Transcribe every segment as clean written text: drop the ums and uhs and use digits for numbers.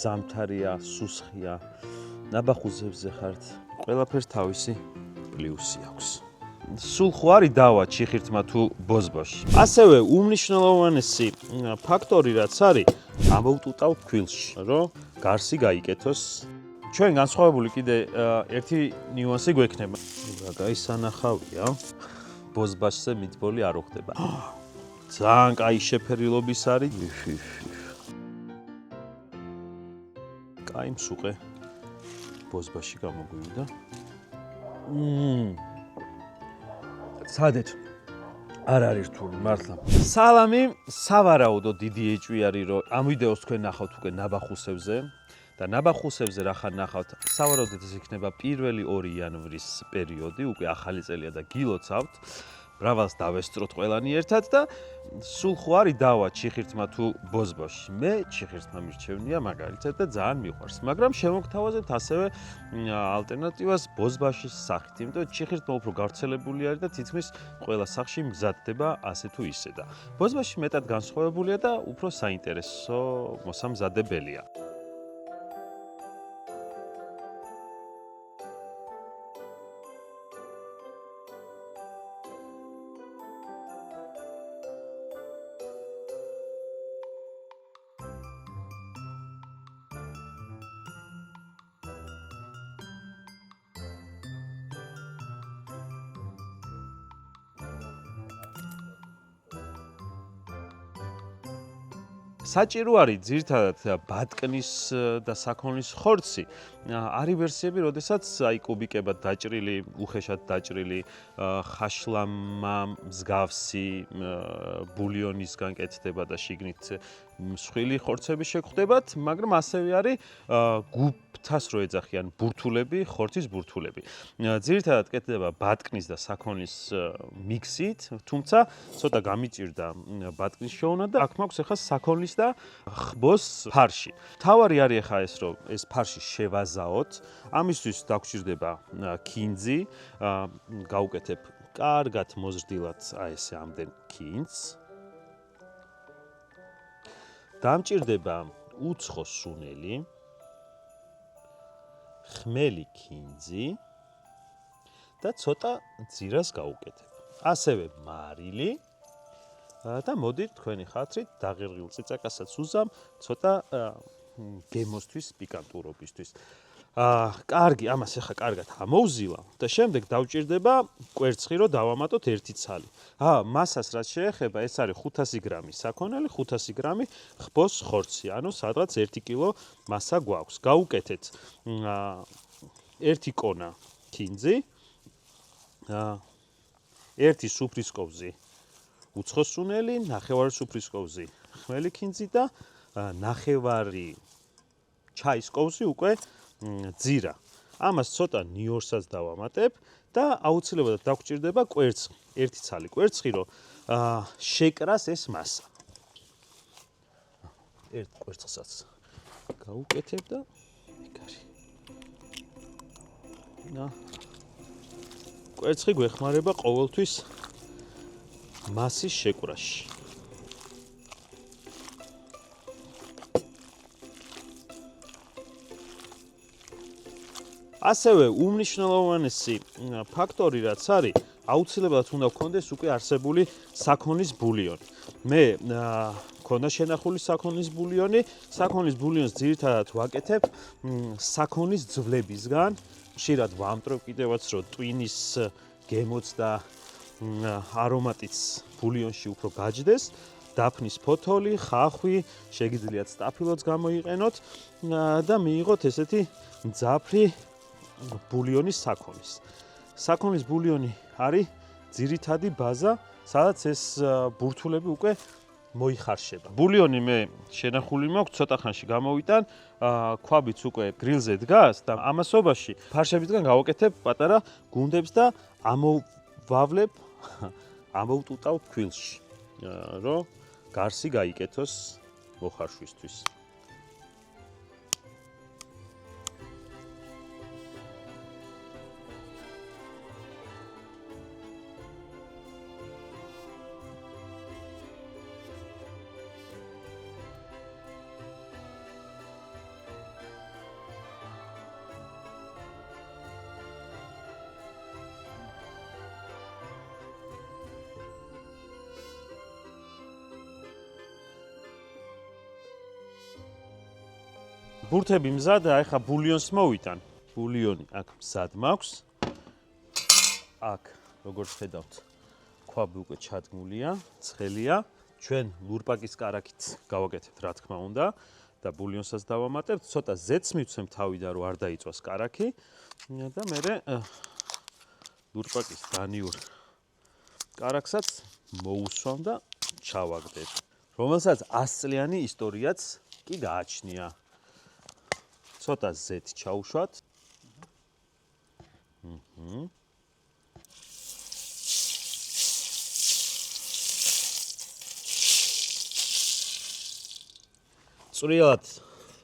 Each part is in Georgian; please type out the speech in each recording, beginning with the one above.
ზამთარია, სუსხია, ნაბახუზებზე ხართ, ყველაფერს თავისი პლუსი აქვს. სულ ხო არის დავა ჩიხირთმა თუ ბოზბოში. ასევე უმნიშვნელოვანესი ფაქტორი რაც არის, ამოვტუტავ ქვილში, რომ გარსი გაიკეთოს. ჩვენ განსხვავებული კიდე ერთი ნიუანსი გვექნება. გაისანახავია, ბოზბაშზე მითბოლი არ უხდება. ძალიან კაი შეფერილობის არის. კაი მსუყე ბოზბაში გამოგვივიდა. სადეთ არ არის რთული მართლა. სალამი, სავარაუდო დიდი ეჭვი არის რომ ამ ვიდეოს თქვენ ნახავთ უკვე ნაბახუსებზე და ნაბახუსებზე რახან ნახავთ, სავარაუდოდ ეს იქნება 1 იანვრის პერიოდი, უკვე ახალი წელია და გილოცავთ. მრავალს დავესწროთ ყველანი ერთად და სულ ხო არის დავა ჩიხირთმა თუ ბოზბოში. მე ჩიხირთმა მირჩევნია მაგალითად და ძალიან მიყვარს, მაგრამ შემოგთავაზებთ ასევე ალტერნატივას ბოზბაშის სახით, იმიტომ რომ ჩიხირთმა უფრო გავრცელებული არის და თითქმის ყველა სახლში მზადდება ასე თუ ისე და ბოზბაში მეტად განსხვავებულია და უფრო საინტერესო მოსამზადებელია. საჭირო არის ძირითადად ბატკნის და საქონლის ხორცი. არის ვერსიები, როდესაც აი კუბიკებად დაჭრილი, უხეშად დაჭრილი, ხაშლამა მსგავსი ბულიონისგან კეთდება და შიგნით მსხვილი ხორცები შეგხვდებათ, მაგრამ ასევე არის გუფთას რო ეძახიან ბურთულები, ხორცის ბურთულები. ძირითადად კეთდება ბატკნის და საქონლის მიქსით, თუმცა ცოტა გამიჭირდა ბატკნის შოვნა და აქ მაქვს ახლა საქონლის და ხბოს ფარში. თავარი არის ახლა ეს რომ ეს ფარში შევაზაოთ. ამისთვის დაგვჭირდება ქინძი, გავუკეთებ კარგად მოზრდილად აი ესე ამდენ ქინძს. დამჭირდება უცხო სუნელი, ხმელი ქინძი და ცოტა ძირას გავუკეთებ. ასევე მარილი და მოდით თქვენი ხათრით დაღირღილ წიწაკასაც უზამ ცოტა გემოსთვის, პიკანტურობისთვის. კარგი, ამას ახლა კარგად ამოვზილავ და შემდეგ დავჭირდება კვერცხი, რომ დავამატოთ 1 ცალი. მასას რაც შეეხება, ეს არის 500 გრამი საქონელი, 500 გრამი ხბოს ხორცი, ანუ სადღაც 1 კილო მასა გვაქვს. გავუკეთეთ 1 კონა ქინძი, 1 სუფრისკოვზი უცხო სუნელი, ნახევარი სუფრისკოვზი ხმელი ქინძი და ნახევარი ჩაის კოვზი უკვე ძირა. ამას ცოტა ნიორსაც დავამატებ და აუცილებლად დაგვჭირდება კვერცხი, 1 ცალი კვერცხი, რომ შეკრას ეს მასა. ერთ კვერცხსაც გავუკეთებ და იგარი. კვერცხი გვეხმარება ყოველთვის მასის შეკვრაში. ასევე უმნიშვნელოვანესი ფაქტორი რაც არის, აუცილებლად უნდა გქონდეს უკვე არსებული საქონლის ბულიონი. მე მქონდა შენახული საქონლის ბულიონი, საქონლის ბულიონს ძირითადად ვაკეთებ საქონლის ძვლებისგან, ხშირად ვამტვრევ კიდევაც რომ ტვინის გემოც და არომატიც ბულიონში უფრო გაჯდეს, დაფნის ფოთოლი, ხახვი, შეგიძლიათ სტაფილოც გამოიყენოთ და მიიღოთ ესეთი მძაფრი ბულიონის საქონლის. საქონლის ბულიონი არის ძირითადი ბაზა, სადაც ეს ბურთულები უკვე მოიხარშება. ბულიონი მე შენახული მაქვს, ცოტა ხანში გამოვიტან, ქვაბიც უკვე გრილზე დგას და ამასობაში ფარშებისგან გავაკეთებ პატარა გუნდებს და ამოვავლებ, ამოვტუტავ ქვილში, რომ გარსი გაიკეთოს მოხარშვისთვის. ბურთები მზადაა, ეხლა ბულიონს მოვიტან. ბულიონი აქ მზად მაქვს. აქ, როგორც ხედავთ, ქვაბი უკვე ჩადგმულია, ცხელია. ჩვენ ლურპაკის კარაქით გავაკეთებთ, რა თქმა უნდა, და ბულიონსაც დავამატებთ. ცოტა ზეთს მივცემ თავიდან, რომ არ დაიწვას კარაქი და მერე ლურპაკის დანიურ კარაქსაც მოусვამ და ჩავაგდებ. რომელსაც 100 წლიანი ისტორიაც კი გააჩნია. ცოტა ზეთი ჩაუშვათ. წვრილად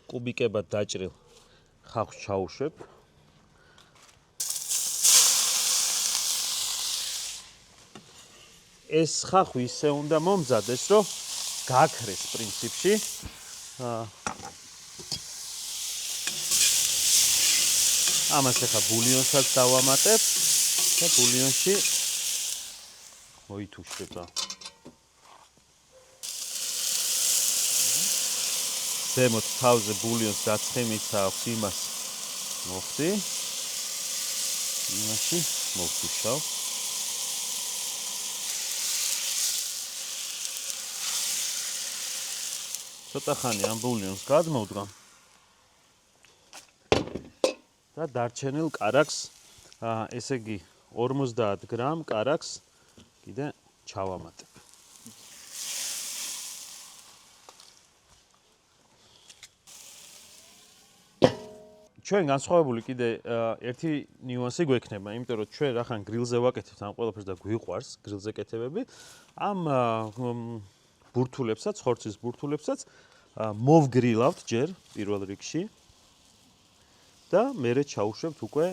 კუბიკებად დაჭრილ ხახვს ჩაუშვებ. ეს ხახვი ისე უნდა მომზადეს, რომ გაქრეს პრინციპში. ამას ახლა ბულიონსაც დავამატებ და ბულიონში მოითუშება. ზემოთ თავზე ბულიონს დაცხიმიც აქვს, იმას მოხდი. იმაში მოვთუშავ. ცოტა ხანი ამ ბულიონს გადმოვდგამ. და დარჩენილ კარაქს, ესე იგი 50 გრამ კარაქს კიდე ჩავამატებ. ჩვენ განსხვავებული კიდე ერთი ნიუანსი გვექნება, იმიტომ რომ ჩვენ რახან გრილზე ვაკეთებთ ამ ყველაფერს და გვიყვარს გრილზე კეთებები, ამ ბურთულებსაც, ხორცის ბურთულებსაც მოვგრილავთ ჯერ პირველ რიგში და მერე ჩაუშვებთ უკვე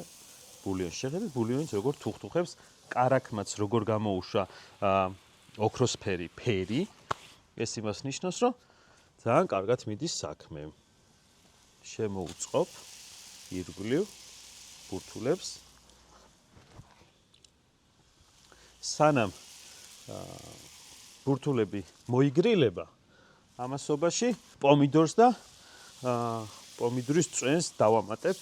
ბულიონს. შეხედეთ ბულიონიც როგორ თუხთუხებს, კარაქმაც როგორ გამოუშვა ოქროსფერი ფერი. ეს იმას ნიშნავს, რომ ძალიან კარგად მიდის საქმე. შემოუწყობ ირგვლივ ბურთულებს. სანამ ბურთულები მოიგრილება, ამასობაში პომიდორს და პომიდორის წვენს დავამატებ.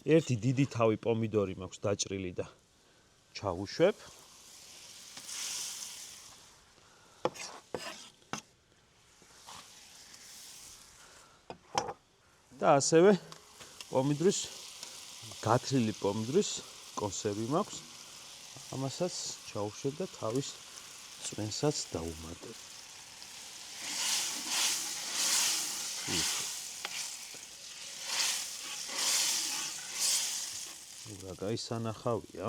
ერთი დიდი თავი პომიდორი მაქვს დაჭრილი და ჩავუშვებ. და ასევე პომიდორის გათრილი პომიდორის კონსერვი მაქვს. ამასაც ჩავუშვებ და თავის წვენსაც დავუმატებ. რა გაისანახავია.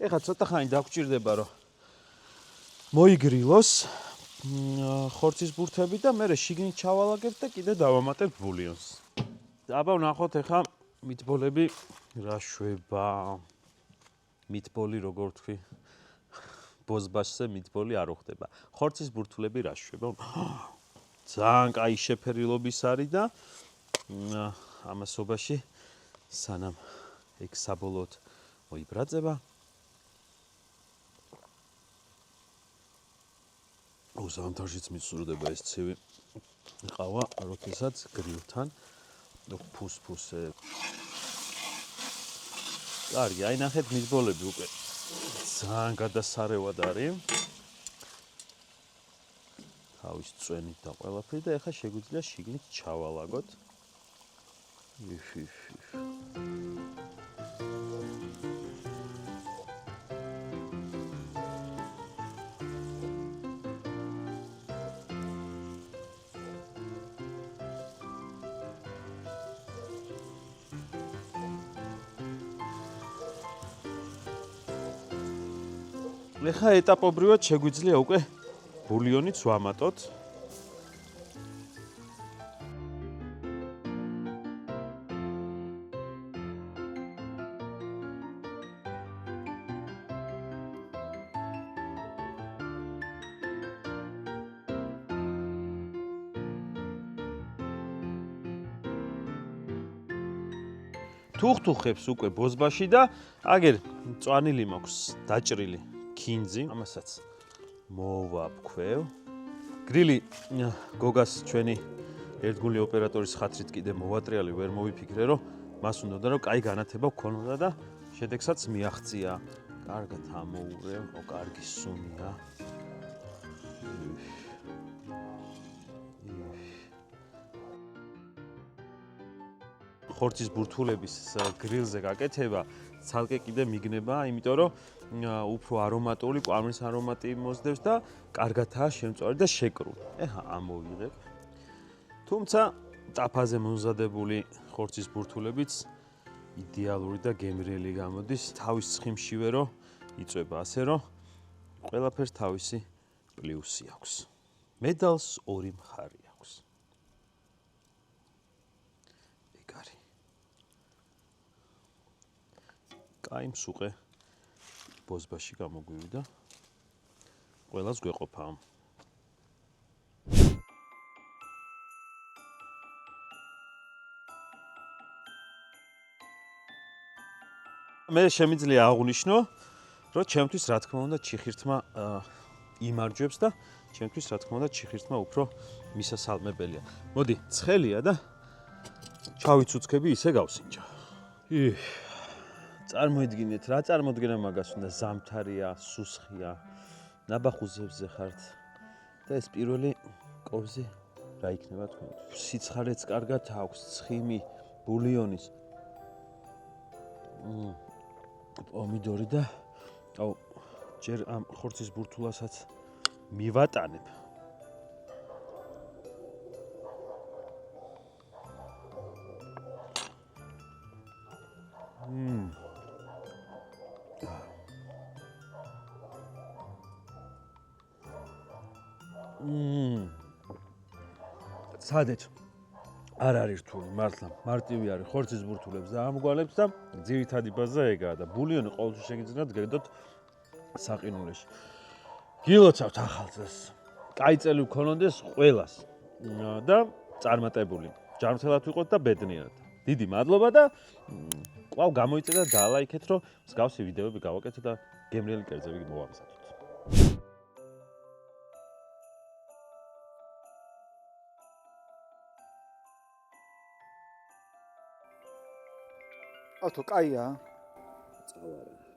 ეხლა ცოტა ხანი დაგჭირდება, რომ მოიგრილოს ხორცის ბურთები და მე შიგნით ჩავალაგებ და კიდე დავამატებ ბულიონს. აბა ვნახოთ ეხლა მიტბოლები რა შვება. მიტბოლი როგორ თქვი? ბოზბაშზე მიტბოლი არ უხდება. ხორცის ბურთულები რა შვება? ძალიან კაი შეფერილობის არის და ამასობაში სანამ ეგ საბოლოოდ მოიბრაწება. ზამთარშიც მისურდება ეს ცივი ყავა, როდესაც გრილთან ფუსფუსე. კარგი, აი ნახეთ მიტბოლები უკვე ძალიან გადასარევად არის. თავის წვენით და ყველაფერი და ეხლა შეგვიძლია შიგნით ჩავალაგოთ. ეხლა ეტაპობრივად შეგვიძლია უკვე ბულიონიც ვამატოთ. თუხთუხებს უკვე ბოზბაში და აგერ მწვანილი მაქვს დაჭრილი ქინძი, ამასაც მოვაფქვევ. გრილი გოგას ჩვენი ერთგული ოპერატორის ხათრით კიდე მოვატრიალი ვერ მოვიფიქრე, რომ მას უნდა რომ კაი განათება გქონოდა და შედეგსაც მიაღწია. კარგად ამოურევ, კარგი სუნია. ხორცის ბურთულების გრილზე გაკეთება ცალკე კიდე მიგნება, იმიტომ რომ უფრო არომატული, ყვავმის არომატი მოსდევს და კარგადაა შემწვარი და შეკრული. ეხა ამოვიღებ. თუმცა ტაფაზე მომზადებული ხორცის ბურთულებიც იდეალური და გემრიელი გამოდის, თავის ცხიმშივე რომ იწვება, ასე რომ ყველაფერს თავისი პლუსი აქვს. მედალს ორი მხარი აქვს. ეგარი. კაი მსუყე ბოზბაში გამოგვივიდა. ყველას გვეყოფა. მე შემიძლია აღვნიშნო, რომ ჩემთვის რა თქმა უნდა ჩიხირთმა იმარჯვებს და ჩემთვის რა თქმა უნდა ჩიხირთმა უფრო მისასალმებელია. მოდი, ცხელია და ჩავიცუცქები ისე გავსინჯა. წარმოიდგინეთ, რა წარმოდგენა მაგას უნდა, ზამთარია, სუსხია, ნაბახუზებზე ხართ და ეს პირველი კოვზი რა იქნება თქვენთვის? სიცხარეც კარგად აქვს, ცხიმი, ბულიონის პომიდორი და ჯერ ამ ხორცის ბურთულასაც მივატანებ. სადეთ არ არის რთული, მართლა მარტივი არის ხორცის ბურთულებს და ამგვალებს და ძირითადი ბაზა ეგაა და ბულიონი ყოველთვის შეგიძლიათ გერდოთ საყინულეში. გილოცავთ ახალ წელს. კაი წელი გქონონდეს ყველას და წარმატებული. ჯანმრთელად ვიყოთ და ბედნიერად. დიდი მადლობა და კვლავ გამოიწედა და დაალაიქეთ, რომ მსგავსი ვიდეოები გავაკეთე და გემრიელი კერძები მოვამზადოთ. ავთო კაია? წავარა.